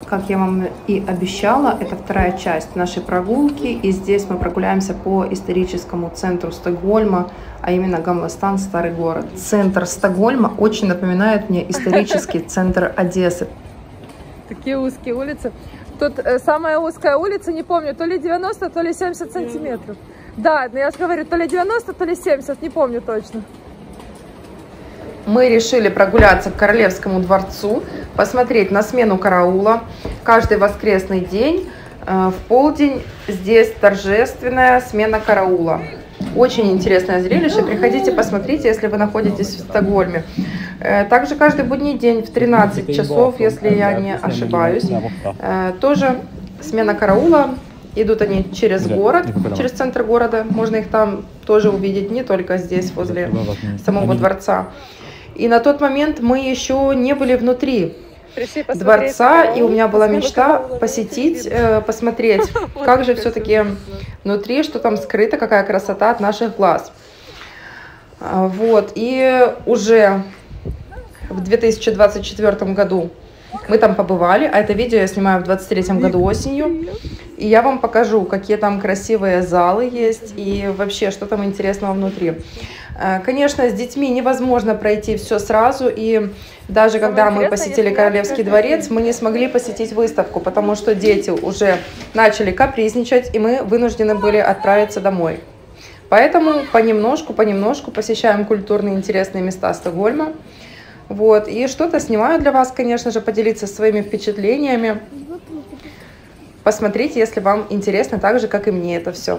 Как я вам и обещала, это вторая часть нашей прогулки. И здесь мы прогуляемся по историческому центру Стокгольма, а именно Гамла Стан, старый город. Центр Стокгольма очень напоминает мне исторический центр Одессы. Такие узкие улицы. Тут самая узкая улица, не помню, то ли 90, то ли 70 сантиметров. Да, я же говорю, то ли 90, то ли 70, не помню точно. Мы решили прогуляться к Королевскому дворцу, посмотреть на смену караула. Каждый воскресный день в полдень здесь торжественная смена караула. Очень интересное зрелище. Приходите, посмотрите, если вы находитесь в Стокгольме. Также каждый будний день в 13 часов, если я не ошибаюсь, тоже смена караула. Идут они через город, через центр города. Можно их там тоже увидеть, не только здесь, возле самого дворца. И на тот момент мы еще не были внутри дворца, и у меня была мечта посетить, посмотреть, как же все-таки внутри, что там скрыто, какая красота от наших глаз. Вот, и уже в 2024 году мы там побывали, а это видео я снимаю в 2023 году осенью, и я вам покажу, какие там красивые залы есть и вообще, что там интересного внутри. Конечно, с детьми невозможно пройти все сразу, и даже когда мы посетили Королевский дворец, мы не смогли посетить выставку, потому что дети уже начали капризничать, и мы вынуждены были отправиться домой. Поэтому понемножку посещаем культурные интересные места Стокгольма. Вот, и что-то снимаю для вас, конечно же, поделиться своими впечатлениями. Посмотрите, если вам интересно, так же, как и мне это все.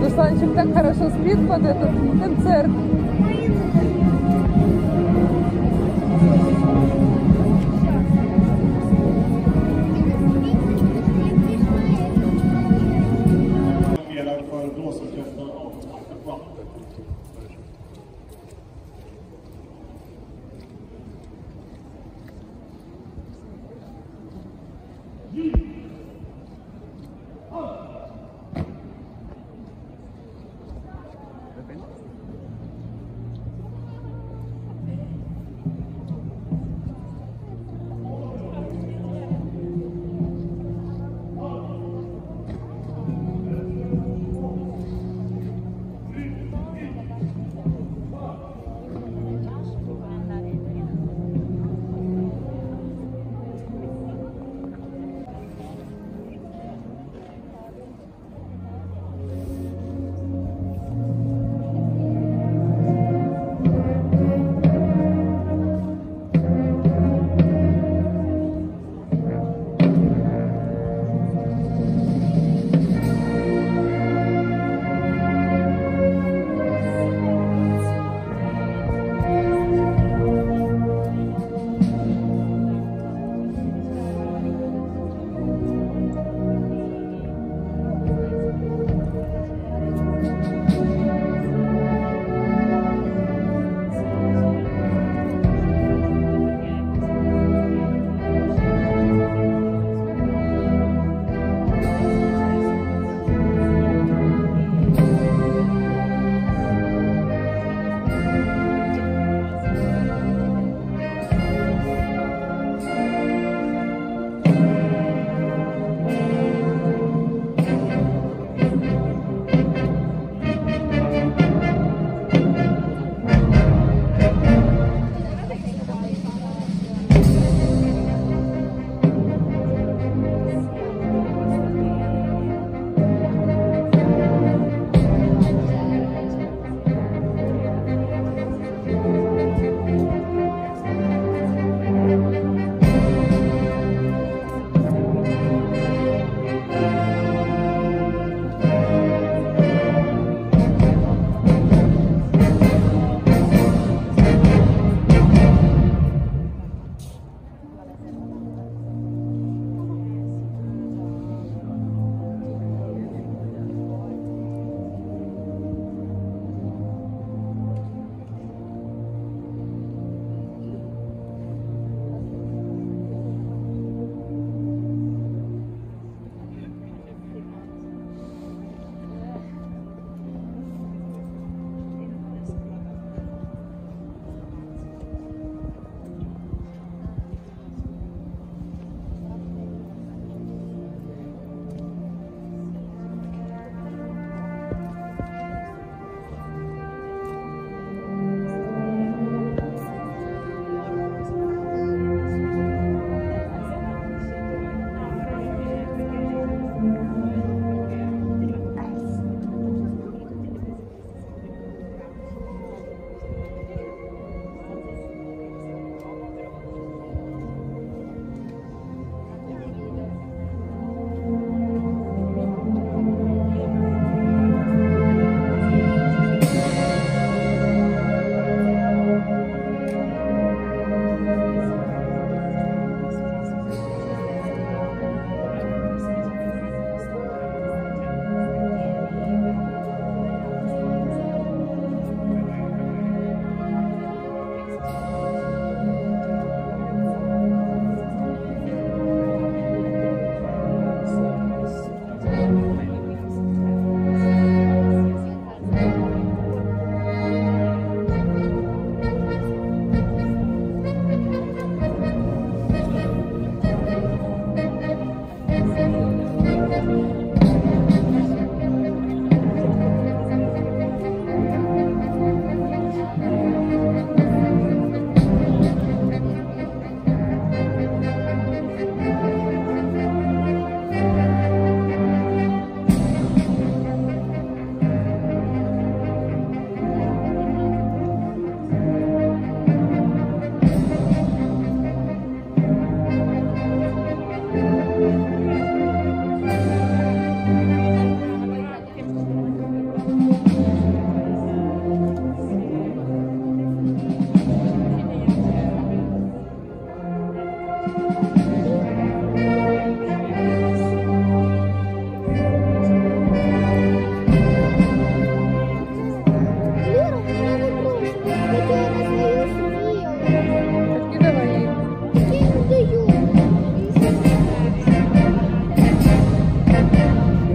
Русланчик так хорошо спит под этот концерт.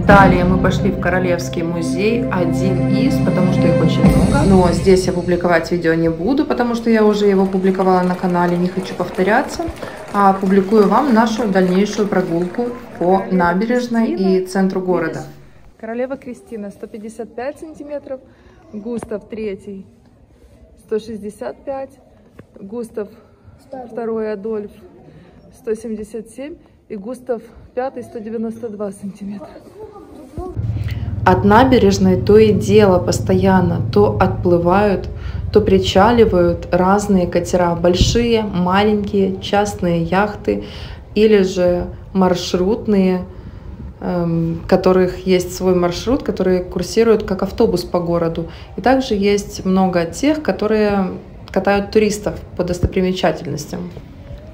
Далее мы пошли в Королевский музей, один из, потому что их очень много. Но здесь я публиковать видео не буду, потому что я уже его публиковала на канале, не хочу повторяться. А публикую вам нашу дальнейшую прогулку по набережной и центру города. Королева Кристина 155 сантиметров, Густав III 165, Густав II Адольф 177 и Густав V 192 сантиметра. От набережной то и дело постоянно то отплывают, то причаливают разные катера, большие, маленькие, частные яхты или же маршрутные, которых есть свой маршрут, которые курсируют как автобус по городу. И также есть много тех, которые катают туристов по достопримечательностям.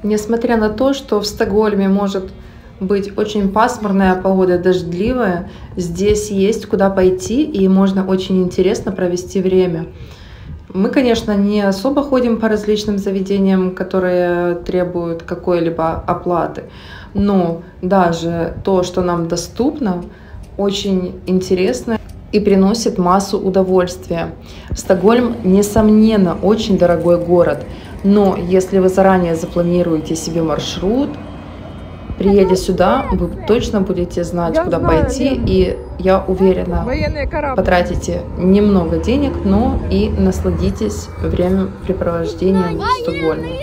Несмотря на то, что в Стокгольме может быть очень пасмурная погода, дождливая, здесь есть куда пойти и можно очень интересно провести время. Мы, конечно, не особо ходим по различным заведениям, которые требуют какой-либо оплаты, но даже то, что нам доступно, очень интересно и приносит массу удовольствия. Стокгольм, несомненно, очень дорогой город, но если вы заранее запланируете себе маршрут, приедя сюда, вы точно будете знать, куда пойти, и я уверена, потратите немного денег, но и насладитесь времяпрепровождением в Стокгольме.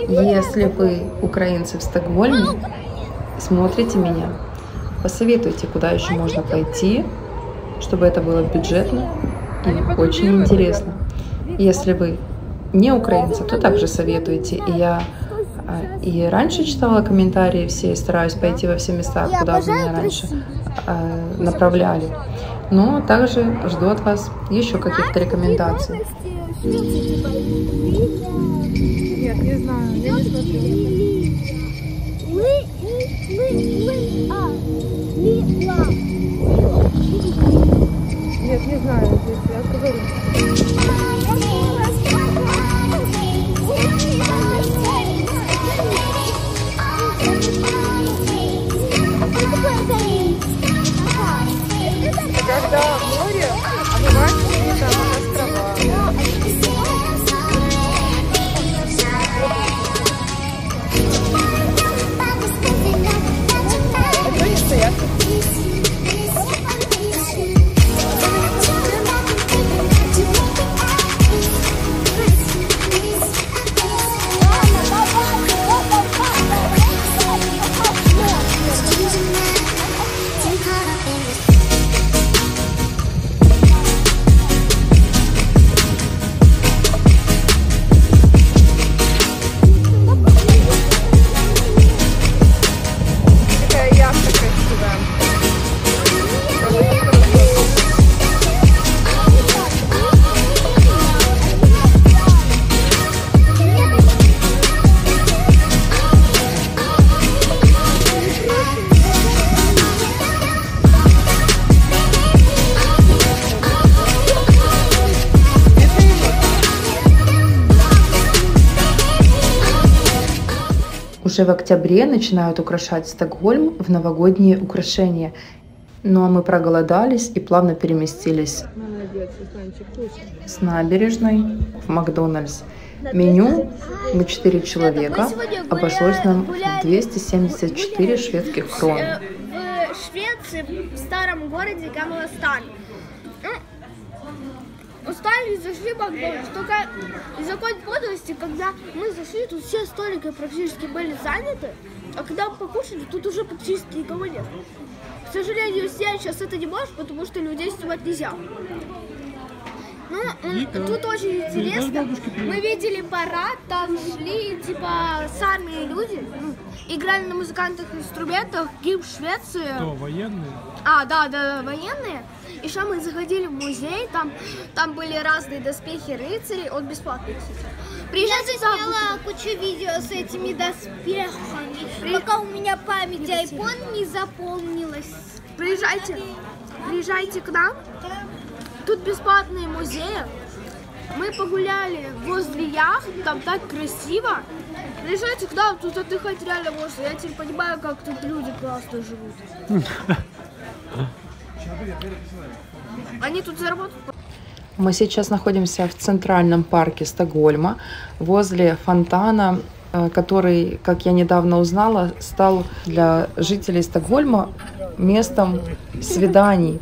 Если вы украинцы в Стокгольме, смотрите меня, посоветуйте, куда еще можно пойти, чтобы это было бюджетно и очень интересно. Если вы не украинцы, то также советуйте, и я и раньше читала комментарии все, и стараюсь пойти во все места, куда вы меня раньше направляли. Но также жду от вас еще каких-то рекомендаций. Нет, не знаю, я не смотрела. Нет, не знаю, здесь я говорю. Когда море омывает какие-то острова. Это не стоят. Уже в октябре начинают украшать Стокгольм в новогодние украшения. Ну а мы проголодались и плавно переместились с набережной в Макдональдс. Меню на 4 человека обошлось нам в 274 шведских крон. В Швеции, в старом городе Гамластан. Устали и зашли в Макдональдс. Только из-за какой-то подлости, когда мы зашли, тут все столики практически были заняты, а когда мы покушали, тут уже практически никого нет. К сожалению, снять сейчас это не можешь, потому что людей снимать нельзя. Ну, тут очень интересно. Мы видели парад, там шли, типа, сами люди, играли на музыкальных инструментах, гимн Швеции. Кто, военные? Да, военные. Еще мы заходили в музей, там были разные доспехи рыцарей, он бесплатный, кстати. Приезжайте, я засняла кучу видео с этими доспехами, пока у меня память iPhone не заполнилась. Приезжайте к нам, тут бесплатные музеи. Мы погуляли возле яхт, там так красиво. Приезжайте к нам, тут отдыхать реально можно. Я теперь понимаю, как тут люди классно живут. Они тут заработают. Мы сейчас находимся в центральном парке Стокгольма, возле фонтана, который, как я недавно узнала, стал для жителей Стокгольма местом свиданий.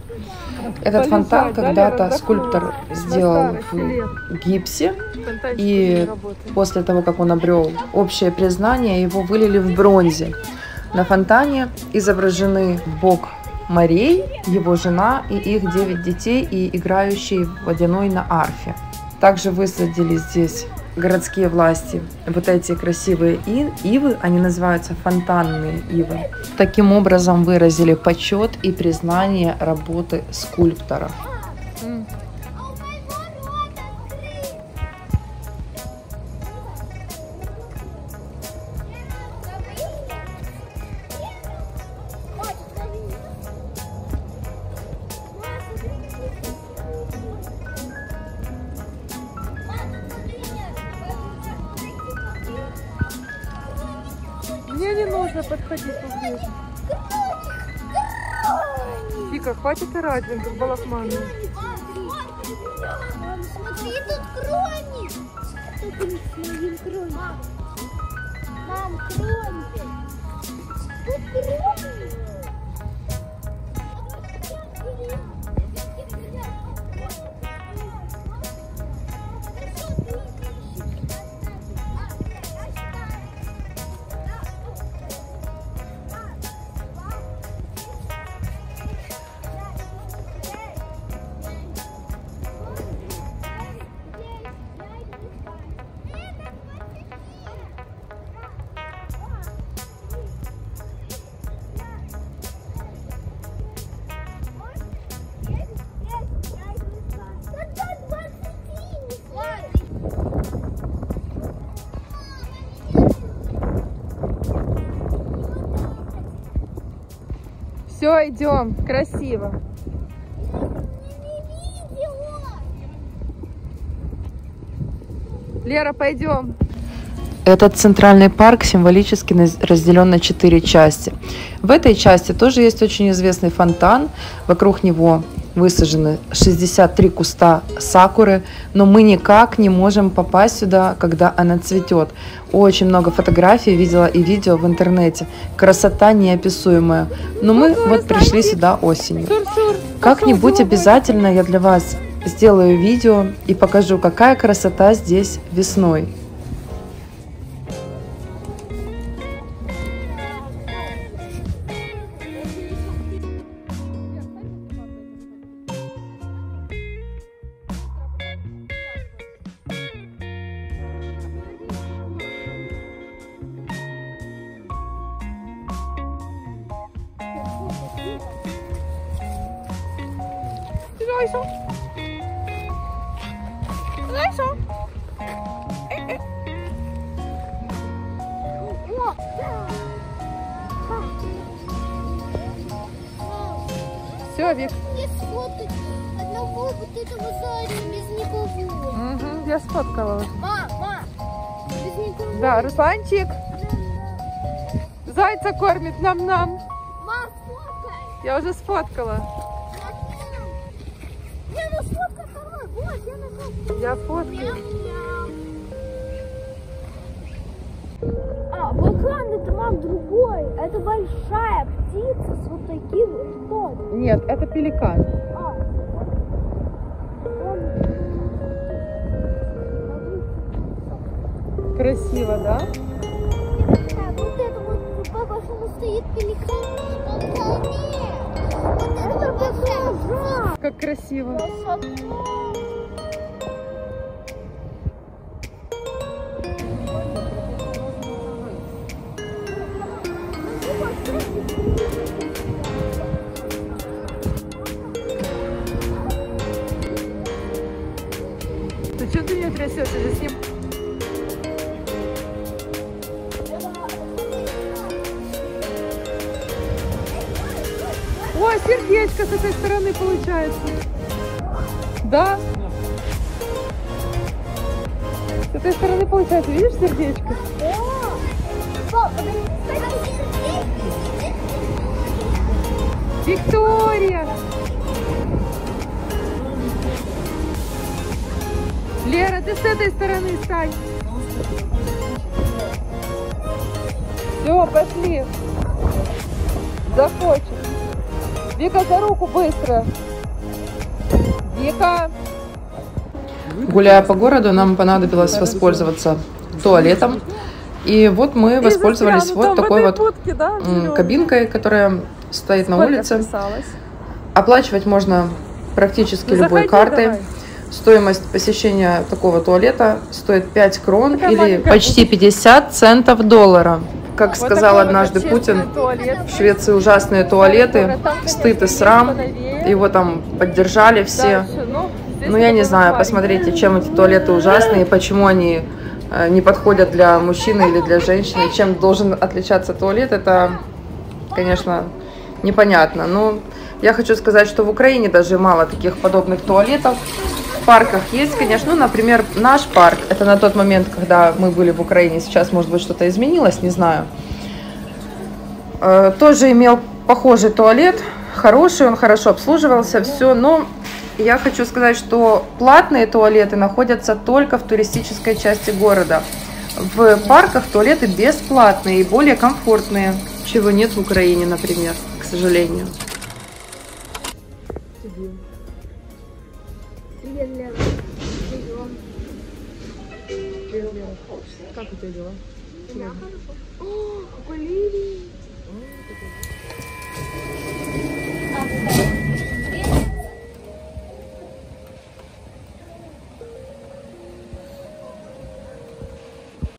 Этот фонтан когда-то скульптор сделал в гипсе, и после того, как он обрел общее признание, его вылили в бронзе. На фонтане изображены бог морей, его жена и их 9 детей, и играющий водяной на арфе. Также высадили здесь городские власти вот эти красивые ивы, они называются фонтанные ивы. Таким образом выразили почет и признание работы скульптора. Мне не нужно подходить поближе. Вика, хватит орать, блин, как балахманы. Мам, смотри, тут кроник. Мам, кроник. Тут кроник. Все, идем, красиво. Лера, пойдем. Этот центральный парк символически разделен на 4 части. В этой части тоже есть очень известный фонтан. Вокруг него высажены 63 куста сакуры, но мы никак не можем попасть сюда, когда она цветет. Очень много фотографий видела и видео в интернете. Красота неописуемая. Но мы вот пришли сюда осенью. Как-нибудь обязательно я для вас сделаю видео и покажу, какая красота здесь весной. Все, Вик. Мне сфоткать одного вот этого зайца без никого. Угу, я сфоткала. Мама, без никого. Да, Русланчик. Зайца кормит нам-нам. Мам, сфоткай. Я уже сфоткала. Я на сфоткай второй. Вот, я нашла. Я фоткаю. А, вулкан это, мам, другой. Это большая птица с вот таким ртом. Нет, это пеликан. Красиво, да? Вот это вот, папа, что стоит пеликан. Вот это большая. Как красиво. Ты что ты меня трясешь? Я с ним... Ой, сердечко с этой стороны получается. Да? С этой стороны получается. Видишь сердечко? Виктория! Лера, ты с этой стороны стань. Все, пошли. Захочешь. Вика, за руку быстро. Вика. Гуляя по городу, нам понадобилось воспользоваться туалетом. И вот мы воспользовались вот такой вот кабинкой, которая стоит на улице. Оплачивать можно практически любой картой. Давай. Стоимость посещения такого туалета стоит 5 крон или почти 50 центов доллара. Как Вот сказал такой однажды вот Путин, туалет. в Швеции ужасные туалеты, стыд и срам. Его там поддержали все. Ну, я не знаю, посмотрите, чем эти туалеты ужасные, почему они не подходят для мужчины или для женщины, чем должен отличаться туалет, это, конечно, непонятно. Но я хочу сказать, что в Украине даже мало таких подобных туалетов. В парках есть, конечно, ну, например, наш парк, это на тот момент, когда мы были в Украине, сейчас, может быть, что-то изменилось, не знаю. Тоже имел похожий туалет, хороший, он хорошо обслуживался, все, но я хочу сказать, что платные туалеты находятся только в туристической части города. В парках туалеты бесплатные и более комфортные, чего нет в Украине, например, к сожалению. Привет, Лера. Как у тебя дела? У меня хорошо. О, какой лилий.